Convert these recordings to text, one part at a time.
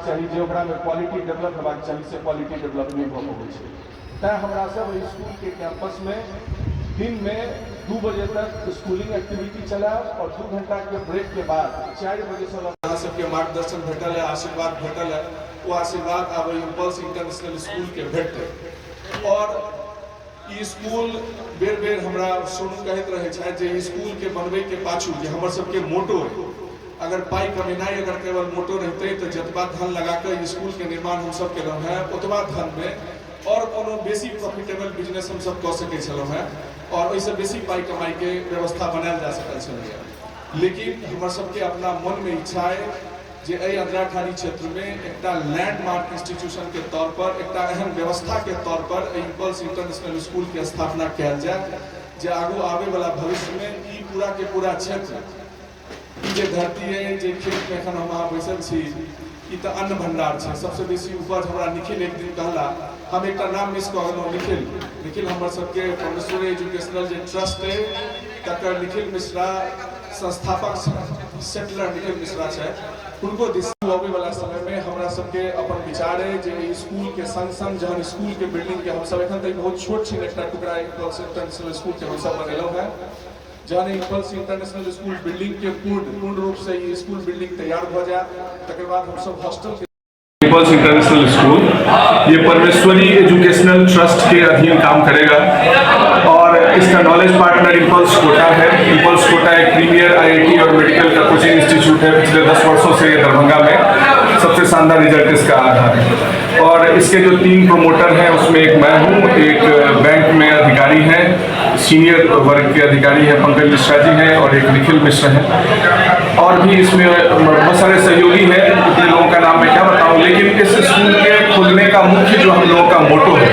चाहिए जो quality develop होबाक चाहिए से क्वालिटी डेवलप नहीं भऽ पबै छै। तैं हमरा सब स्कूल के कैंपस में दिन में 2 बजे तक स्कूलिंग एक्टिविटी चलाएब और 2 घंटा के ब्रेक के बाद 4 बजे से अहाँ सबके मार्गदर्शन भेटल है, आशीर्वाद भेटल है, वो आशीर्वाद आब इम्पल्स इंटरनेशनल स्कूल के भेटतै। और ई स्कूल बेर बेर हमरा सोनू कहैत रहे छै जे स्कूल के बनबै के पाछू जे हमर सबके मोटो है, अगर पाई कमेनाई अगर केवल मोटो रहते तो जतबा धन लगाकर स्कूल के निर्माण हम सब केलहुँ हैं ओतबा धन में और कोनो बेसी प्रॉफिटेबल बिजनेस हम सब कऽ सकै छलहुँ हैं और ओहिसँ बेसी पाई कमाई के व्यवस्था बनायल जा सकल छलै। लेकिन हमर सबके अपना मन में इच्छा है जे एहि अदराठारी क्षेत्र में एकटा लैंडमार्क इंस्टीट्यूशन के तौर पर एकटा एहन व्यवस्था के तौर पर इम्पल्स इंटरनेशनल स्कूल के स्थापना कयल जाए जे आगू आबे वाला भविष्य में ई पूरा के पूरा क्षेत्र जे धरती है जे खेत में एखन हम अहाँ बैसल छी ई तऽ अन्न भंडार छै। सबसे बेसी उपज हमरा निखिल एक दिन कहला, हम एक नाम मिस कऽ गेलहुँ, निखिल हमर सबके परमेश्वरी एजुकेशनल जे ट्रस्ट है तकर निखिल मिश्रा संस्थापक सेटलर निखिल मिश्रा छै। उनको दिशा आबे वाला समय में हमरा सबके अपन विचार है जे स्कूल के संग संग जहन स्कूल के बिल्डिंग के हम सब एखन तक बहुत छोट छी एकटा टुकड़ा इंटरनेशनल स्कूल के हम सब बनेलहुँ हैं, जहाँ इम्पल्स इंटरनेशनल स्कूल बिल्डिंग के पूर्ण रूप से ये स्कूल बिल्डिंग तैयार हो जाए तकर बाद हम सब हॉस्टल के इम्पल्स इंटरनेशनल स्कूल ये परमेश्वरी एजुकेशनल ट्रस्ट के अधीन काम करेगा और इसका नॉलेज पार्टनर इम्पल्स कोटा है। इम्पल्स कोटा एक प्रीमियर IIT और मेडिकल का कोचिंग इंस्टीट्यूट है। पिछले 10 वर्षों से ये दरभंगा में सबसे शानदार रिजल्ट इसका आ रहा है। और इसके जो 3 प्रमोटर हैं उसमें एक मैं हूँ, एक बैंक में अधिकारी हैं, सीनियर वर्ग के अधिकारी हैं पंकज मिश्रा जी हैं और एक निखिल मिश्रा हैं और भी इसमें बहुत सारे सहयोगी हैं। इतने लोगों का नाम मैं क्या बताऊं, लेकिन इस स्कूल के खुलने का मुख्य जो हम लोगों का मोटो है,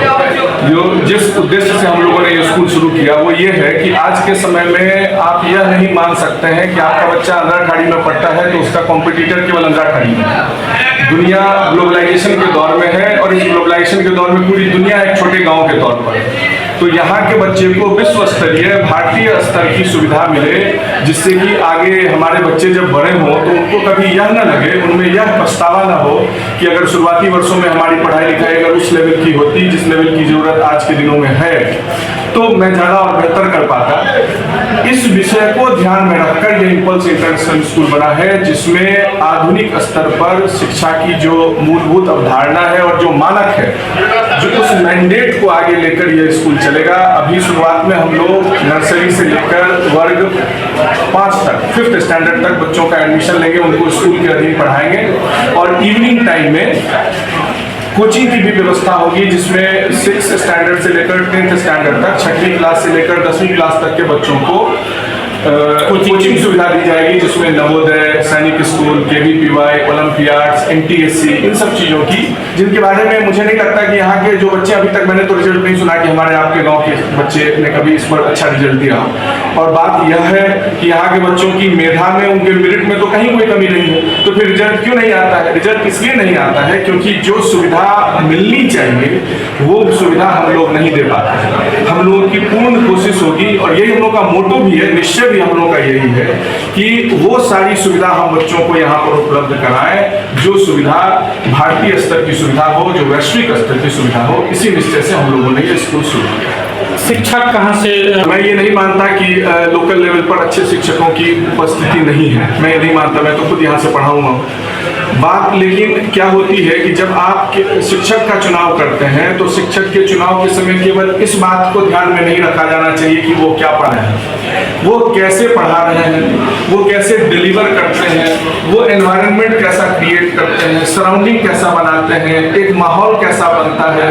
जो जिस उद्देश्य से हम लोगों ने ये स्कूल शुरू किया वो ये है कि आज के समय में आप यह नहीं मान सकते हैं कि आपका बच्चा अंधराठाड़ी में पढ़ता है तो उसका कॉम्पिटिटर केवल अंधराठाड़ी में है। दुनिया ग्लोबलाइजेशन के दौर में है और इस ग्लोबलाइजेशन के दौर में पूरी दुनिया एक छोटे गाँव के तौर पर है। तो यहाँ के बच्चे को विश्व स्तरीय भारतीय स्तर की सुविधा मिले जिससे कि आगे हमारे बच्चे जब बड़े हों तो उनको कभी यह न लगे, उनमें यह पछतावा न हो कि अगर शुरुआती वर्षों में हमारी पढ़ाई लिखाई अगर उस लेवल की होती जिस लेवल की जरूरत आज के दिनों में है तो मैं ज़्यादा और बेहतर कर पाता। इस विषय को ध्यान में रखकर ये इम्पल्स इंटरनेशनल स्कूल बना है जिसमें आधुनिक स्तर पर शिक्षा की जो मूलभूत अवधारणा है और जो मानक है, जो उस मैंडेट को आगे लेकर यह स्कूल चलेगा। अभी शुरुआत में हम लोग नर्सरी से लेकर वर्ग 5 तक 5th स्टैंडर्ड तक बच्चों का एडमिशन लेंगे, उनको स्कूल के अधीन पढ़ाएंगे और इवनिंग टाइम में कोचिंग की भी व्यवस्था होगी जिसमें 6th स्टैंडर्ड से लेकर 10th स्टैंडर्ड तक 6वीं क्लास से लेकर 10वीं क्लास तक के बच्चों को कोचिंग सुविधा दी जाएगी जिसमें नवोदय, सैनिक स्कूल, KVPY, ओलंपियाड्स, NTSC इन सब चीज़ों की, जिनके बारे में मुझे नहीं लगता कि यहाँ के जो बच्चे अभी तक मैंने तो रिजल्ट नहीं सुना कि हमारे आपके गांव के बच्चे ने कभी इस पर अच्छा रिजल्ट दिया। और बात यह है कि यहाँ के बच्चों की मेधा में, उनके मेरिट में तो कहीं कोई कमी नहीं है, तो फिर रिजल्ट क्यों नहीं आता है? रिजल्ट इसलिए नहीं आता है क्योंकि जो सुविधा मिलनी चाहिए वो सुविधा हम लोग नहीं दे पाते। हम लोगों की पूर्ण कोशिश होगी और यही हम लोग का मोटो भी है, निश्चय भी हम लोग का यही है कि वो सारी सुविधा हम बच्चों को यहाँ पर उपलब्ध कराएं जो सुविधा भारतीय स्तर की सुविधा हो, जो वैश्विक स्तर की सुविधा हो। इसी निश्चय से हम लोगों ने ये स्कूल शुरू किया। शिक्षक कहाँ से? मैं ये नहीं मानता कि लोकल लेवल पर अच्छे शिक्षकों की उपस्थिति नहीं है, मैं ये नहीं मानता, मैं तो खुद यहाँ से पढ़ाऊंगा। बात लेकिन क्या होती है कि जब आप शिक्षक का चुनाव करते हैं तो शिक्षक के चुनाव के समय केवल इस बात को ध्यान में नहीं रखा जाना चाहिए कि वो क्या पढ़ा है, वो कैसे पढ़ा रहे हैं, वो कैसे डिलीवर करते हैं, वो एनवायरनमेंट कैसा क्रिएट करते हैं, सराउंडिंग कैसा बनाते हैं, एक माहौल कैसा बनता है,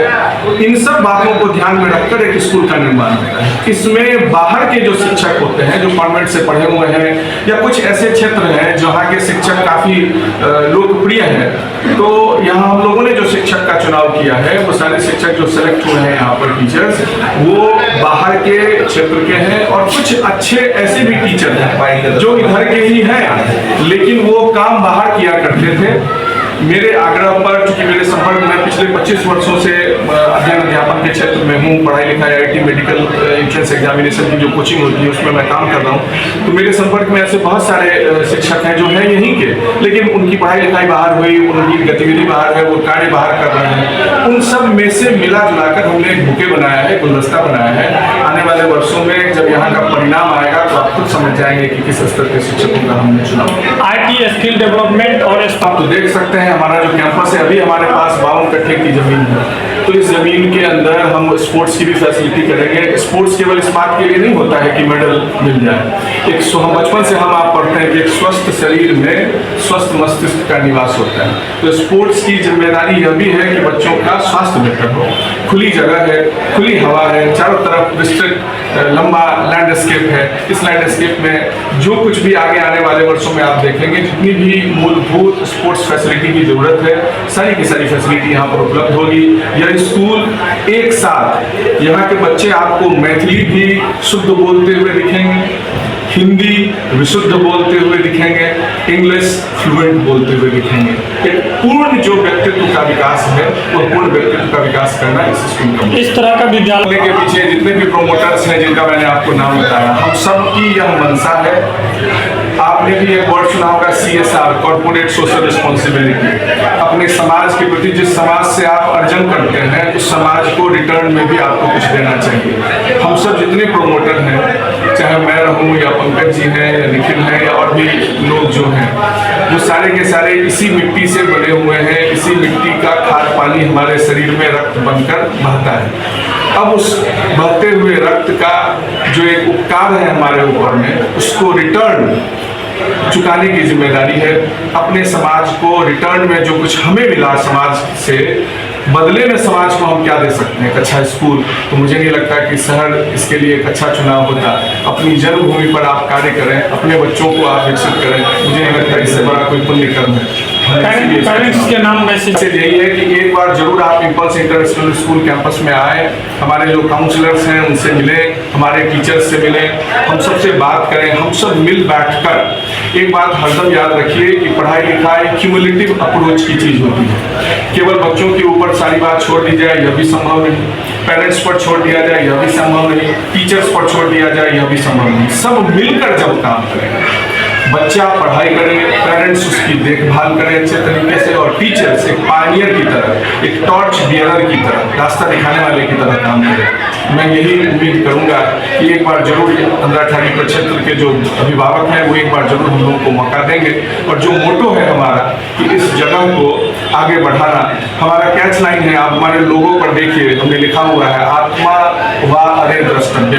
इन सब बातों को ध्यान में रखकर एक स्कूल का निर्माण होता है। इसमें बाहर के जो शिक्षक होते हैं, जो कॉन्वेंट से पढ़े हुए हैं, या कुछ ऐसे क्षेत्र हैं जहाँ के शिक्षक काफी लोकप्रिय हैं, तो यहाँ हम लोगों ने जो शिक्षक का चुनाव किया है, वो सारे शिक्षक जो सेलेक्ट हुए हैं यहाँ पर टीचर्स, वो बाहर के क्षेत्र के हैं, और कुछ अच्छे ऐसे भी टीचर हैं जो इधर के ही हैं, लेकिन वो काम बाहर किया करते थे। मेरे आग्रह पर, चूंकि मेरे संपर्क में पिछले 25 वर्षों से अध्ययन अध्यापन के क्षेत्र में हूँ, पढ़ाई लिखाई IIT मेडिकल एंट्रेंस एग्जामिनेशन की जो कोचिंग होती है उसमें मैं काम कर रहा हूँ, तो मेरे संपर्क में ऐसे बहुत सारे शिक्षक हैं जो हैं यहीं के, लेकिन उनकी पढ़ाई लिखाई बाहर हुई, उनकी गतिविधि बाहर है, वो कार्य बाहर कर रहे हैं। उन सब में से मिला जुलाकर हमने एक बुके बनाया है, गुलदस्ता बनाया है। आने वाले वर्षों में जब यहाँ का परिणाम आएगा तो आप खुद समझ जाएंगे कि किस स्तर के शिक्षकों का हमने चुनाव। IT स्किल डेवलपमेंट और आप तो देख सकते हैं हमारा जो कैंपस है, अभी हमारे पास 52 कट्ठे की जमीन है, तो इस जमीन के अंदर हम स्पोर्ट्स की भी फैसिलिटी करेंगे। स्पोर्ट्स केवल इस बात के लिए नहीं होता है कि मेडल मिल जाए, एक हम बचपन से हम आप पढ़ते हैं कि एक स्वस्थ शरीर में स्वस्थ मस्तिष्क का निवास होता है, तो स्पोर्ट्स की जिम्मेदारी यह भी है कि बच्चों का स्वास्थ्य बेहतर हो। खुली जगह है, खुली हवा है, चारों तरफ विस्तृत लंबा लैंडस्केप है। इस लैंडस्केप में जो कुछ भी आगे आने वाले वर्षों में आप देखेंगे, जितनी भी मूलभूत स्पोर्ट्स फैसिलिटी की जरूरत है, सारी की सारी फैसिलिटी यहाँ पर उपलब्ध होगी। यह स्कूल एक साथ यहाँ के बच्चे आपको मैथिली भी शुद्ध बोलते हुए दिखेंगे, हिंदी विशुद्ध बोलते हुए दिखेंगे, इंग्लिश फ्लुएंट बोलते हुए दिखेंगे। एक पूर्ण जो व्यक्तित्व का विकास है, वो पूर्ण व्यक्तित्व का विकास करना इस स्कूल का इस तरह का विद्यालय के पीछे जितने भी प्रोमोटर्स हैं, जिनका मैंने आपको नाम बताया, हम सब की यह मंशा है। आपने भी एक वर्ड सुना होगा CSR, कॉर्पोरेट सोशल रिस्पॉन्सिबिलिटी। अपने समाज के प्रति जिस समाज से आप अर्जन करते हैं, उस समाज को रिटर्न में भी आपको कुछ देना चाहिए। हम सब जितने प्रोमोटर हैं, चाहे मैं रहूं या पंकज जी हैं या निखिल हैं या और भी लोग जो हैं, वो सारे के सारे इसी मिट्टी से बने हुए हैं। इसी मिट्टी का खाद पानी हमारे शरीर में रक्त बनकर बहता है। अब उस बहते हुए रक्त का जो एक उपकार है हमारे ऊपर में, उसको रिटर्न चुकाने की जिम्मेदारी है। अपने समाज को रिटर्न में जो कुछ हमें मिला समाज से, बदले में समाज को हम क्या दे सकते हैं? एक अच्छा स्कूल। तो मुझे नहीं लगता कि शहर इसके लिए एक अच्छा चुनाव होता। अपनी जन्मभूमि पर आप कार्य करें, अपने बच्चों को आप विकसित करें, मुझे नहीं लगता इससे बड़ा कोई पुण्य कर्म है। पेरेंट्स के नाम मैसेज यही है कि एक बार जरूर आप इम्पल्स इंटरनेशनल स्कूल कैंपस में आए, हमारे जो काउंसलर्स हैं उनसे मिले, हमारे टीचर्स से मिले, हम सबसे बात करें, हम सब मिल बैठकर एक बात हरदम याद रखिए कि पढ़ाई लिखाई क्यूमुलेटिव अप्रोच की चीज होती है। केवल बच्चों के ऊपर सारी बात छोड़ दी जाए यह भी संभव नहीं, पेरेंट्स पर छोड़ दिया जाए यह भी संभव नहीं, टीचर्स पर छोड़ दिया जाए यह भी संभव नहीं। सब मिलकर जब काम करें, बच्चा पढ़ाई करे, पेरेंट्स उसकी देखभाल करें अच्छे तरीके से, और टीचर्स एक पायनियर की तरह, एक टॉर्च बियरर की तरह, रास्ता दिखाने वाले की तरह काम करें। मैं यही उम्मीद करूंगा कि एक बार जरूर 15-18 प्रक्षेत्र के जो अभिभावक हैं वो एक बार जरूर हम लोगों को मौका देंगे। और जो मोटो है हमारा कि इस जगह को आगे बढ़ाना, हमारा कैच लाइन है, आप हमारे लोगों पर देखिए, हमने लिखा हुआ है आत्मा व अरे द्रष्टव्य,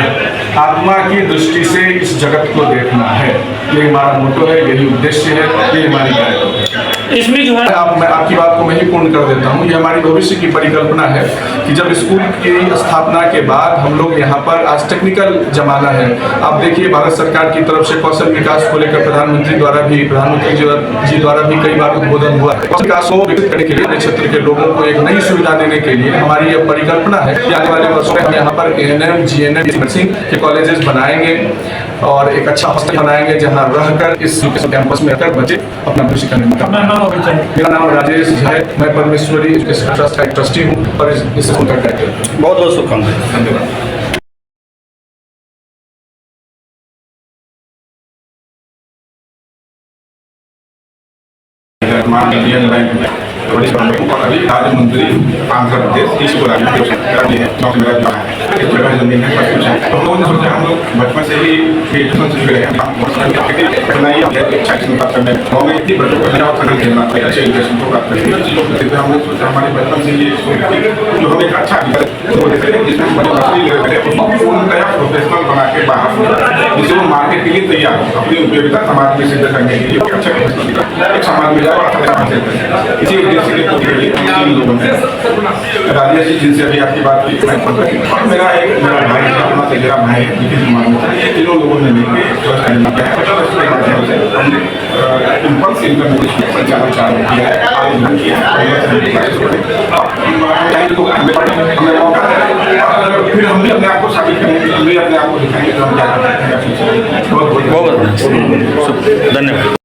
आत्मा की दृष्टि से इस जगत को देखना है। ये हमारा मोटो है, यही उद्देश्य है, ये हमारी कार्यक्रम। इसमें जो है मैं आपकी बात को मैं ही पूर्ण कर देता हूँ। ये हमारी भविष्य की परिकल्पना है कि जब स्कूल की स्थापना के बाद हम लोग यहाँ पर, आज टेक्निकल जमाना है, आप देखिए भारत सरकार की तरफ से कौशल विकास को लेकर प्रधानमंत्री जी द्वारा भी कई बार उद्बोधन हुआ है। कौशल विकास को विकसित करने के लिए अपने क्षेत्र के लोगों को एक नई सुविधा देने के लिए हमारी यह परिकल्पना है कि आने वाले वर्षों में हम यहाँ पर ANM GNM नर्सिंग के कॉलेजेस बनाएंगे और एक अच्छा हॉस्टल बनाएंगे जहाँ रहकर इस कैंपस में रहकर बच्चे अपना भविष्य का निर्माण करें। मेरा नाम राजेश है, मैं परमेश्वरी एजुकेशन ट्रस्ट का एक ट्रस्टी हूँ और इस स्कूल का डायरेक्टर हूँ। बहुत बहुत शुभकामनाएं। धन्यवाद। इंडियन बैंक में राज्य मंत्री आंध्र प्रदेश ईश्वर जगह जमीन है, सब कुछ है। तो हम लोगों ने सोचा, हम लोग बचपन से ही एजुकेशन से जुड़े हैं, प्राप्त करने गाँव में इतनी बच्चों को खजराव खेलना चाहिए, अच्छे एजुकेशन को प्राप्त करें। हम लोग सोचा हमारे बचपन से ये जो हमें एक अच्छा जिसमें पूर्णतया प्रोफेशनल बना के बाहर जिससे वो मार्केट के लिए तैयार हो, अपनी उपयोगिता समाज में सिद्ध करने के लिए अच्छा एक समाज में जाए और अच्छा हासिल करें। इसी उद्देश्य के लिए 3 लोगों ने राजेश जी जिनसे अभी आपकी बात की और मेरा भाई है, अपना तेरा भाई है, नीतीश कुमार मिश्रा, ये तीनों लोगों ने मिलकर इसके माध्यम से हमने इम्पल्स इनकम संचालन चालू किया है, आयोजन किया है, हमें मौका है, फिर हम भी अपने आप को साबित करेंगे, हम भी अपने आप को दिखाएंगे तो हम क्या करते हैं। बहुत बहुत धन्यवाद।